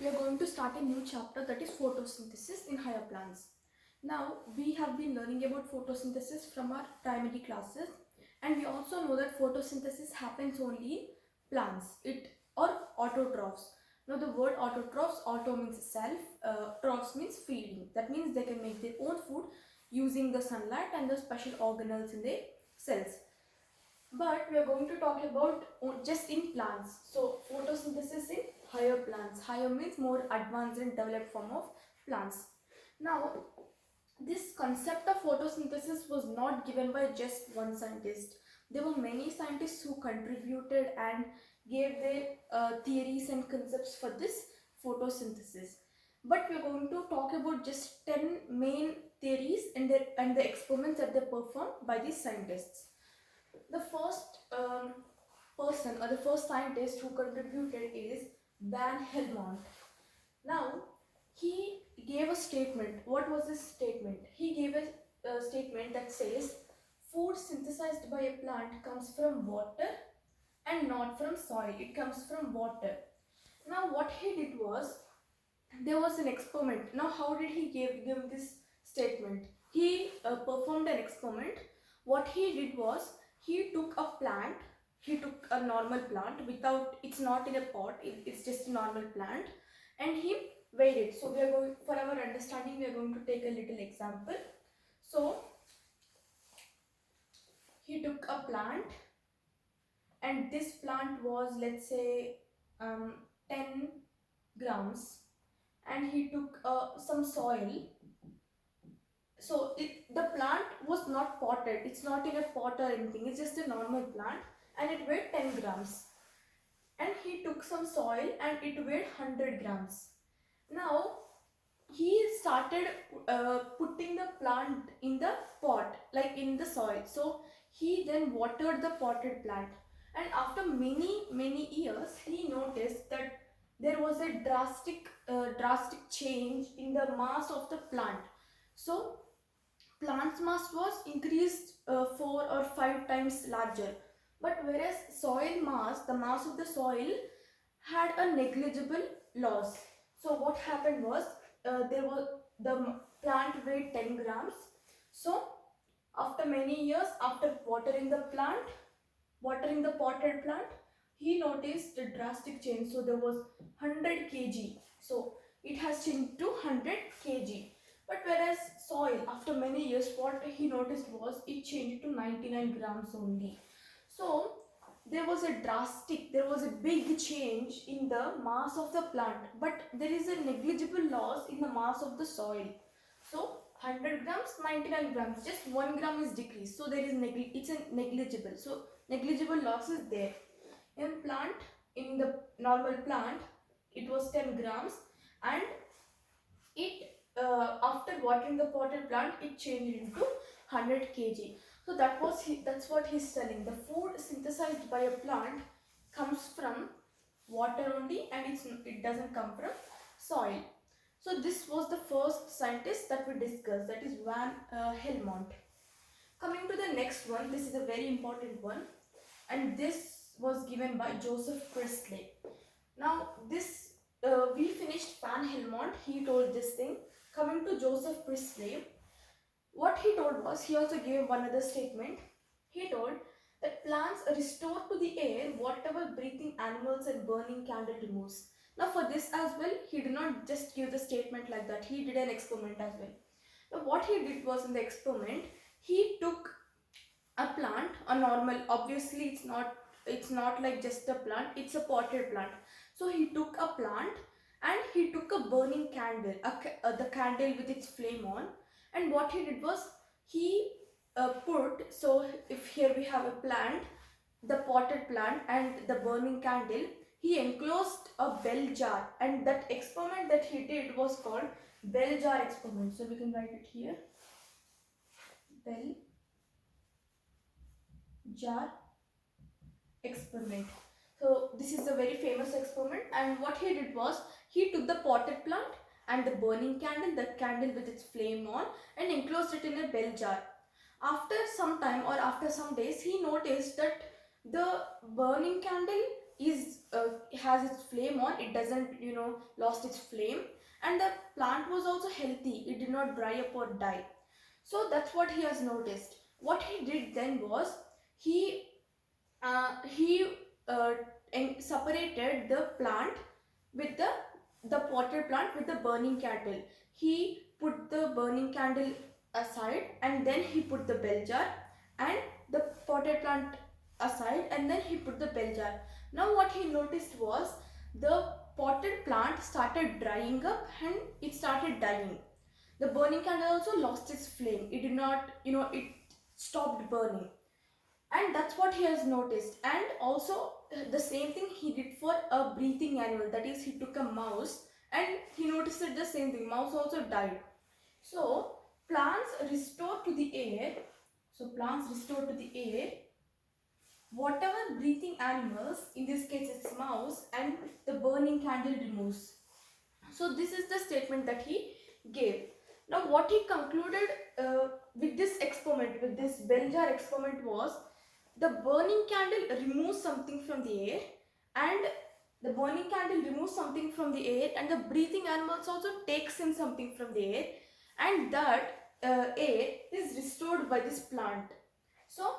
we are going to start a new chapter, that is photosynthesis in higher plants. Now, we have been learning about photosynthesis from our primary classes, and we also know that photosynthesis happens only in plants, it or autotrophs. Now, the word autotrophs, auto means self, trophs means feeding. That means they can make their own food using the sunlight and the special organelles in their cells. But we are going to talk about just in plants. So photosynthesis in higher plants. Higher means more advanced and developed form of plants. Now, this concept of photosynthesis was not given by just one scientist. There were many scientists who contributed and gave their theories and concepts for this photosynthesis. But we are going to talk about just 10 main theories and the experiments that they performed by these scientists. The first person or the first scientist who contributed is Van Helmont. Now, he gave a statement. What was this statement? He gave a statement that says food synthesized by a plant comes from water and not from soil. It comes from water. Now, what he did was, there was an experiment. Now, how did he give this statement? He performed an experiment. What he did was, he took a plant, he took a normal plant without, it's not in a pot, it's just a normal plant, and he weighed it. So we are going, for our understanding, we are going to take a little example. So he took a plant, and this plant was, let's say, 10 grams, and he took some soil. So the plant was not potted, it's not in a pot or anything, it's just a normal plant, and it weighed 10 grams. And he took some soil and it weighed 100 grams. Now he started putting the plant in the pot, like in the soil. So he then watered the potted plant, and after many years he noticed that there was a drastic change in the mass of the plant. So plant's mass was increased 4 or 5 times larger, but whereas soil mass, the mass of the soil, had a negligible loss. So what happened was, there was, the plant weighed 10 grams. So after many years, after watering the plant, watering the potted plant, he noticed a drastic change. So there was 100 kg. So it has changed to 100 kg. But whereas soil, after many years, what he noticed was it changed to 99 grams only. So there was a big change in the mass of the plant, but there is a negligible loss in the mass of the soil. So 100 grams, 99 grams, just 1 gram is decreased. So there is it's a negligible. So negligible loss is there. In the normal plant, it was 10 grams, and it after watering the potted plant, it changed into 100 kg. So that's what he's telling. The food synthesized by a plant comes from water only, and it doesn't come from soil. So this was the first scientist that we discussed, that is Van Helmont. Coming to the next one, this is a very important one, and this was given by Joseph Priestley. Now this we finished Van Helmont, he told this thing. Coming to Joseph Priestley, what he told was, he also gave one other statement. He told that plants restore to the air whatever breathing animals and burning candle removes. Now for this as well, he did not just give the statement like that, he did an experiment as well. Now what he did was, in the experiment, he took a plant, a normal, obviously it's not like just a plant, it's a potted plant. So he took a plant and he took a burning candle, the candle with its flame on, and what he did was, he put, so if here we have a plant, the potted plant and the burning candle, he enclosed a bell jar, and that experiment that he did was called bell jar experiment. So we can write it here, bell jar experiment. So this is a very famous experiment, and what he did was, he took the potted plant and the burning candle, the candle with its flame on, and enclosed it in a bell jar. After some time, or after some days, he noticed that the burning candle is has its flame on, it doesn't lost its flame, and the plant was also healthy, it did not dry up or die. So that's what he has noticed. What he did then was he he separated the plant with the potted plant with the burning candle. He put the burning candle aside, and then he put the bell jar, and the potted plant aside, and then he put the bell jar. Now what he noticed was the potted plant started drying up and it started dying. The burning candle also lost its flame, it did not, it stopped burning. And that's what he has noticed. And also the same thing he did for a breathing animal, that is, he took a mouse and he noticed that the same thing, mouse also died. So plants restore to the air, whatever breathing animals, in this case it's mouse, and the burning candle removes. So this is the statement that he gave. Now what he concluded with this experiment, with this bell jar experiment, was the burning candle removes something from the air, and the burning candle removes something from the air, and the breathing animals also takes in something from the air, and that air is restored by this plant. So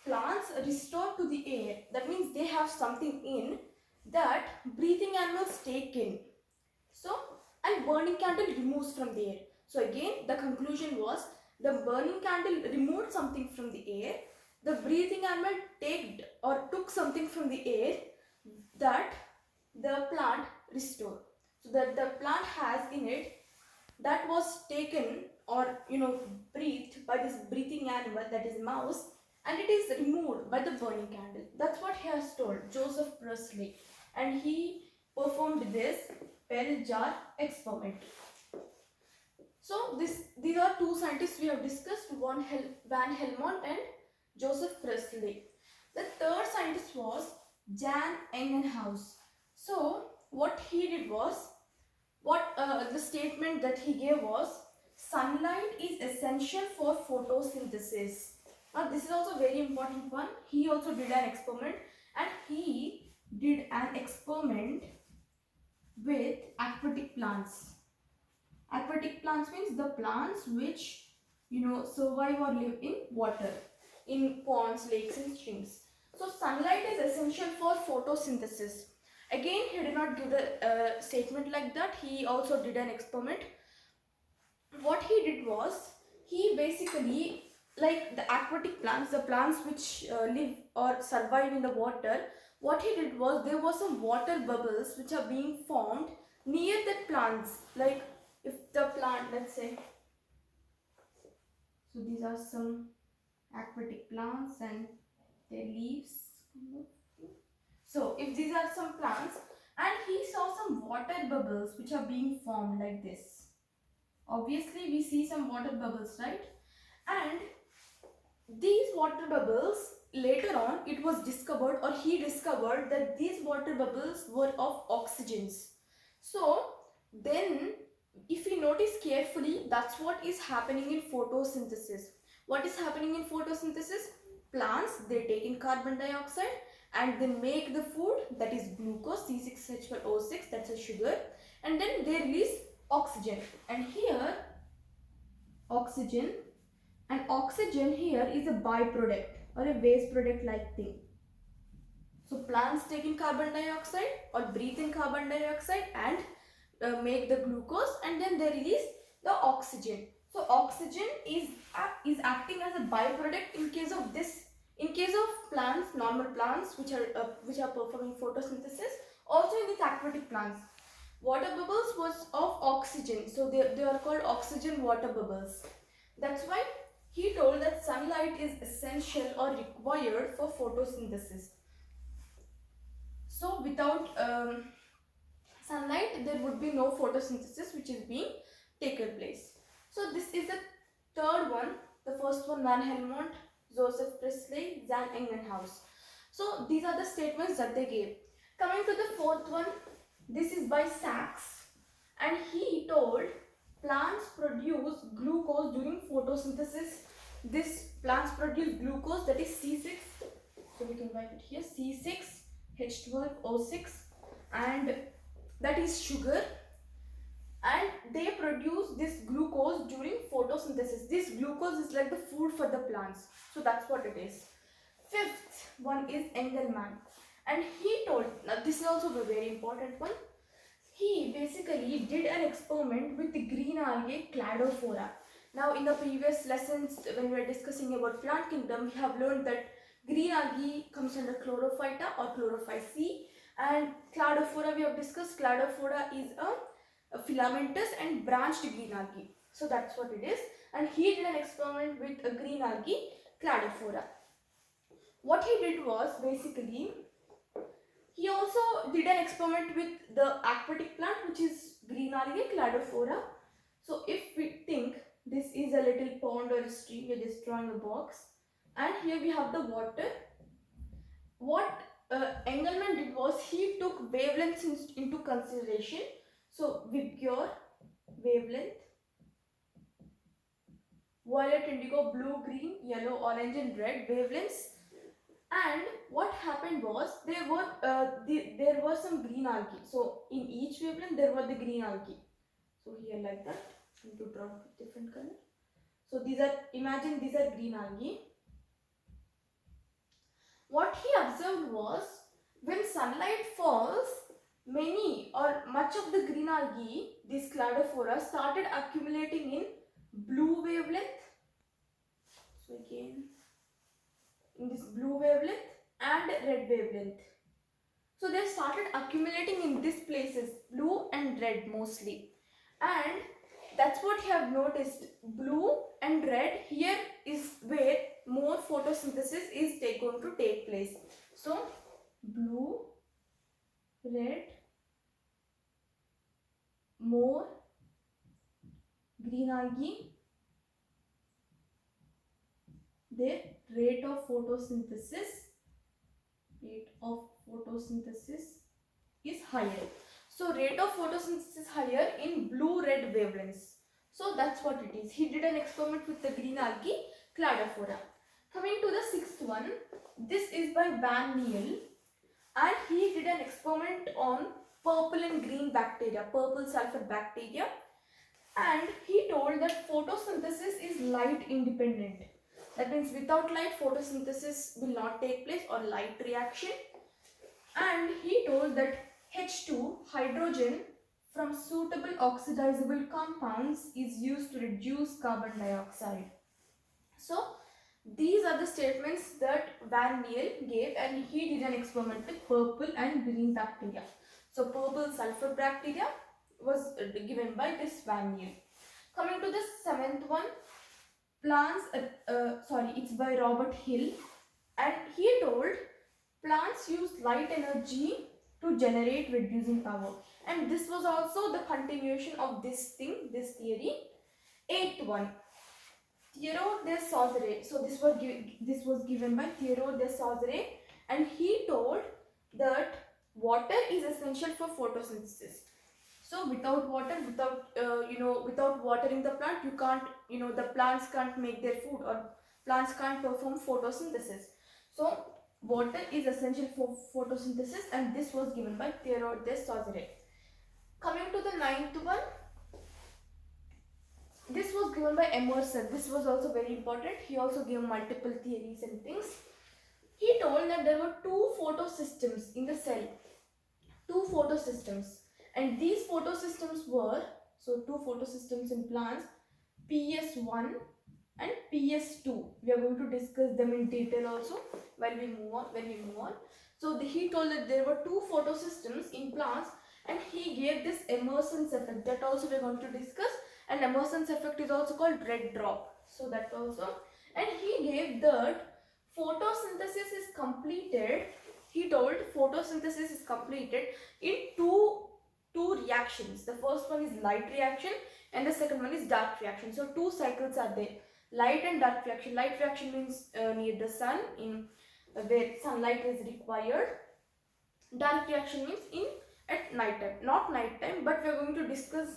plants restore to the air, that means they have something in that breathing animals take in. So, and burning candle removes from the air. So again the conclusion was the burning candle removed something from the air, the breathing animal took something from the air, that the plant restored. So that the plant has in it that was taken or breathed by this breathing animal, that is mouse, and it is removed by the burning candle. That's what he has told, Joseph Priestley, and he performed this bell jar experiment. So these are two scientists we have discussed, Van Helmont and Joseph Priestley. The third scientist was Jan Ingenhousz. So what he did was, the statement that he gave was, sunlight is essential for photosynthesis. Now this is also a very important one. He also did an experiment, and he did an experiment with aquatic plants. Aquatic plants means the plants which survive or live in water, in ponds, lakes and streams. So sunlight is essential for photosynthesis. Again, he did not give the statement like that. He also did an experiment. What he did was, he basically, like the aquatic plants, the plants which live or survive in the water, what he did was, there were some water bubbles which are being formed near the plants. Like if the plant, let's say, so these are some aquatic plants and their leaves. So if these are some plants, and he saw some water bubbles which are being formed like this. Obviously we see some water bubbles, right? And these water bubbles, later on it was discovered, or he discovered, that these water bubbles were of oxygens. So then if you notice carefully, that's what is happening in photosynthesis. What is happening in photosynthesis? Plants, they take in carbon dioxide and they make the food, that is glucose, C6H12O6, that's a sugar, and then they release oxygen. And here oxygen, and oxygen here is a byproduct or a waste product like thing. So plants take in carbon dioxide or breathe in carbon dioxide and make the glucose, and then they release the oxygen. So oxygen is acting as a byproduct in case of this, in case of plants, normal plants which are performing photosynthesis. Also in these aquatic plants, water bubbles was of oxygen, so they are called oxygen water bubbles. That's why he told that sunlight is essential or required for photosynthesis. So without sunlight, there would be no photosynthesis which is being taken place. So this is the third one. The first one, Van Helmont, Joseph Priestley, Jan Ingenhousz. So these are the statements that they gave. Coming to the fourth one, this is by Sachs, and he told plants produce glucose during photosynthesis. This plants produce glucose, that is C6. So we can write it here, C6 H12O6, and that is sugar, and they produce this glucose during photosynthesis. This glucose is like the food for the plants, so that's what it is. Fifth one is Engelmann, and he told, now this is also a very important one, he basically did an experiment with the green algae Cladophora. Now in the previous lessons when we were discussing about plant kingdom, we have learned that green algae comes under Chlorophyta or Chlorophyceae, and Cladophora we have discussed. Cladophora is a filamentous and branched green algae. So that's what it is, and he did an experiment with a green algae Cladophora. What he did was basically, he also did an experiment with the aquatic plant, which is green algae Cladophora. So if we think this is a little pond or a stream, we are just drawing a box, and here we have the water. What Engelmann did was, he took wavelengths into consideration. So Vibgyor wavelength, violet, indigo, blue, green, yellow, orange and red wavelengths. And what happened was, there were some green algae. So in each wavelength there were the green algae. So here like that, I'm going to draw with different color. So these are, imagine these are green algae. What he observed was, when sunlight falls, many or much of the green algae, this Cladophora, started accumulating in blue wavelength. So again, in this blue wavelength and red wavelength. So they started accumulating in these places, blue and red mostly. And that's what you have noticed, blue and red, here is where more photosynthesis is going to take place. So blue, red, more green algae, their rate of photosynthesis is higher. So rate of photosynthesis is higher in blue-red wavelengths. So that's what it is. He did an experiment with the green algae Cladophora. Coming to the sixth one, this is by Van Niel, and he did an experiment on purple and green bacteria, purple sulfur bacteria, and he told that photosynthesis is light independent. That means without light, photosynthesis will not take place, or light reaction. And he told that H2, hydrogen, from suitable oxidizable compounds is used to reduce carbon dioxide. So these are the statements that Van Niel gave, and he did an experiment with purple and green bacteria. So purple sulfur bacteria was given by this Van Niel. Coming to the seventh one, it's by Robert Hill, and he told plants use light energy to generate reducing power, and this was also the continuation of this theory. Eighth one, Thierry de Saussure. So this was given by Thierry de Saussure, and he told that water is essential for photosynthesis. So without water, without watering the plant, you can't, the plants can't make their food, or plants can't perform photosynthesis. So water is essential for photosynthesis, and this was given by Thierry de Saussure. Coming to the ninth one, this was given by Emerson. This was also very important. He also gave multiple theories and things. He told that there were two photosystems in the cell. Two photosystems. And these photosystems were, so two photosystems in plants, PS1 and PS2. We are going to discuss them in detail also when we move on. So he told that there were two photosystems in plants, and he gave this Emerson's effect. That also we are going to discuss. And Emerson's effect is also called red drop. So that also. And he gave that photosynthesis is completed. He told photosynthesis is completed in two reactions. The first one is light reaction, and the second one is dark reaction. So two cycles are there, light and dark reaction. Light reaction means near the sun, in where sunlight is required. Dark reaction means at night time, not night time, but we are going to discuss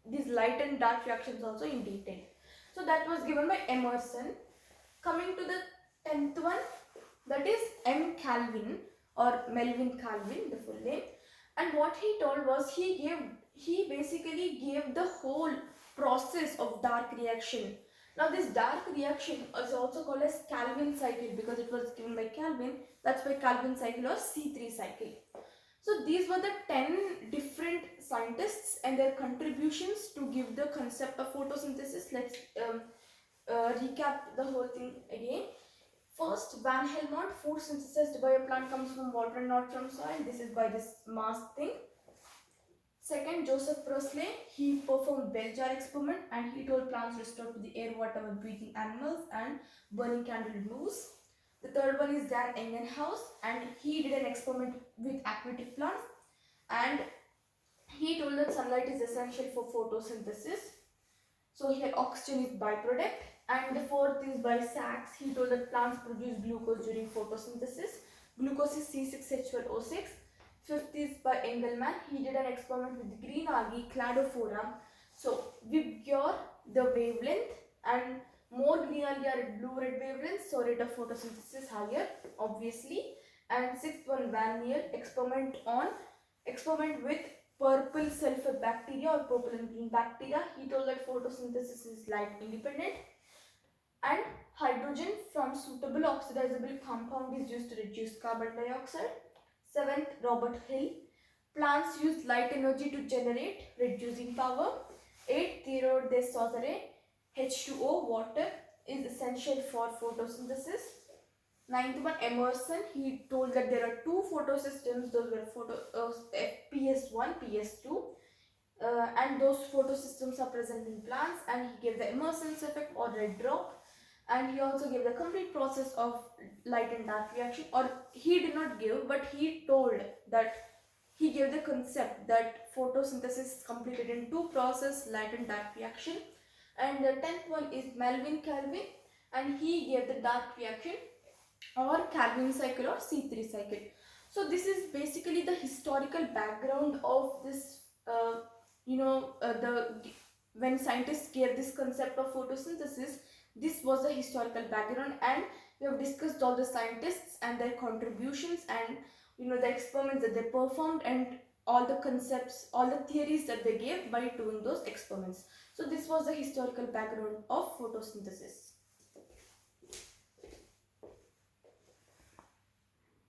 these light and dark reactions also in detail. So that was given by Emerson. Coming to the 10th one, that is M. Calvin. or Melvin Calvin, the full name. And what he told was he basically gave the whole process of dark reaction. Now this dark reaction is also called as Calvin cycle because it was given by Calvin. That's why Calvin cycle or C3 cycle. So these were the 10 different scientists and their contributions to give the concept of photosynthesis. Let's recap the whole thing again. First, Van Helmont, food synthesized by a plant comes from water and not from soil. This is by this mask thing. Second, Joseph Priestley, he performed bell jar experiment and he told plants restored to the air water with breathing animals and burning candle moves. The third one is Dan Engenhaus and he did an experiment with aquatic plants and he told that sunlight is essential for photosynthesis. So here oxygen is byproduct. And the fourth is by Sachs. He told that plants produce glucose during photosynthesis. Glucose is C6H12O6. Fifth is by Engelmann. He did an experiment with green algae, Cladophora. So Vibgyor, the wavelength, and more green algae are at blue-red wavelengths, so rate of photosynthesis higher, obviously. And sixth one, Van Niel, experiment with purple sulfur bacteria or purple and green bacteria. He told that photosynthesis is light independent. And hydrogen from suitable oxidizable compound is used to reduce carbon dioxide. Seventh, Robert Hill. Plants use light energy to generate, reducing power. Eighth, Theodore de Saussure. H2O, water, is essential for photosynthesis. Ninth one, Emerson. He told that there are two photosystems. Those were PS1, PS2. And those photosystems are present in plants, and he gave the Emerson's effect or red drop. And he also gave the complete process of light and dark reaction, or he did not give, but he told that he gave the concept that photosynthesis is completed in two process, light and dark reaction. And the 10th one is Melvin Calvin, and he gave the dark reaction or Calvin cycle or C3 cycle. So this is basically the historical background of this, when scientists gave this concept of photosynthesis. This was the historical background, and we have discussed all the scientists and their contributions and the experiments that they performed and all the concepts, all the theories that they gave by doing those experiments. So this was the historical background of photosynthesis.